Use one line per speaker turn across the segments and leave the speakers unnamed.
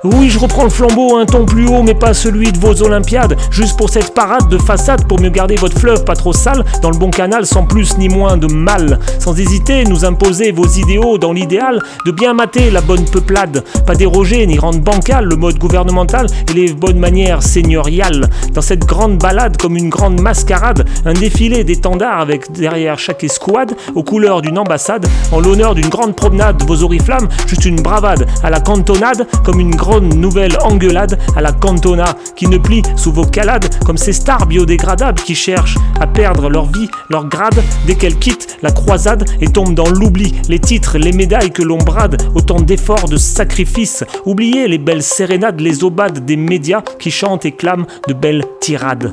Oui, je reprends le flambeau, un ton plus haut, mais pas celui de vos Olympiades. Juste pour cette parade de façade, pour mieux garder votre fleuve pas trop sale, dans le bon canal, sans plus ni moins de mal. Sans hésiter, nous imposer vos idéaux dans l'idéal de bien mater la bonne peuplade. Pas déroger ni rendre bancal le mode gouvernemental et les bonnes manières seigneuriales. Dans cette grande balade, comme une grande mascarade, un défilé d'étendards avec derrière chaque escouade, aux couleurs d'une ambassade, en l'honneur d'une grande promenade de vos oriflammes, juste une bravade à la cantonade, comme une grande nouvelle engueulade à la Cantona qui ne plie sous vos calades comme ces stars biodégradables qui cherchent à perdre leur vie, leur grade dès qu'elles quittent la croisade et tombent dans l'oubli. Les titres, les médailles que l'on brade, autant d'efforts, de sacrifices. Oubliez les belles sérénades, les aubades des médias qui chantent et clament de belles tirades.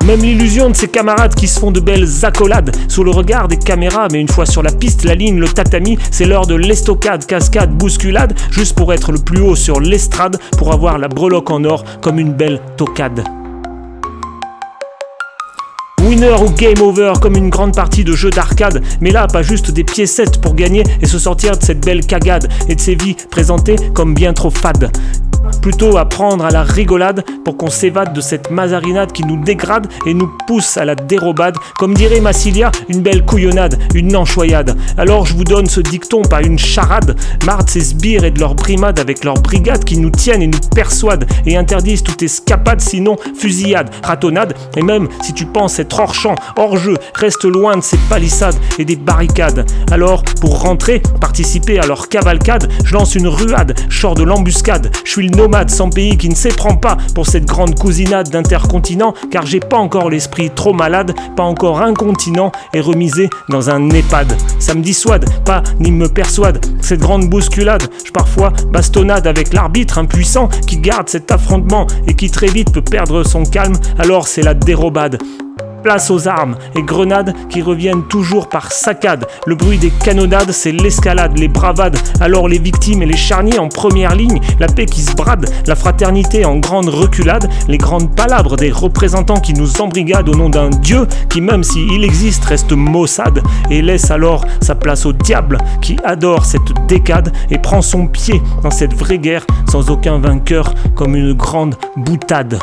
Même l'illusion de ces camarades qui se font de belles accolades sous le regard des caméras, mais une fois sur la piste, la ligne, le tatami, c'est l'heure de l'estocade, cascade, bousculade, juste pour être le plus haut sur l'estrade, pour avoir la breloque en or comme une belle tocade. Winner ou game over comme une grande partie de jeu d'arcade, mais là pas juste des piécettes pour gagner et se sortir de cette belle cagade et de ces vies présentées comme bien trop fades. Plutôt à prendre à la rigolade pour qu'on s'évade de cette mazarinade qui nous dégrade et nous pousse à la dérobade. Comme dirait Massilia, une belle couillonnade, une enchoyade. Alors je vous donne ce dicton, pas une charade. Marre de ces sbires et de leurs brimades avec leurs brigades qui nous tiennent et nous persuadent et interdisent toute escapade, sinon fusillade, ratonnade. Et même si tu penses être hors champ, hors jeu, reste loin de ces palissades et des barricades. Alors pour rentrer, participer à leur cavalcade, je lance une ruade, je sors de l'embuscade. Je suis le nomade sans pays qui ne s'éprend pas pour cette grande cousinade d'intercontinent, car j'ai pas encore l'esprit trop malade, pas encore incontinent et remisé dans un EHPAD. Ça me dissuade, pas ni me persuade, cette grande bousculade. Je parfois bastonnade avec l'arbitre impuissant qui garde cet affrontement et qui très vite peut perdre son calme, alors c'est la dérobade. Place aux armes et grenades qui reviennent toujours par saccades. Le bruit des canonnades, c'est l'escalade, les bravades. Alors les victimes et les charniers en première ligne, la paix qui se brade, la fraternité en grande reculade, les grandes palabres des représentants qui nous embrigadent au nom d'un dieu qui, même s'il existe, reste maussade et laisse alors sa place au diable qui adore cette décade et prend son pied dans cette vraie guerre sans aucun vainqueur comme une grande boutade.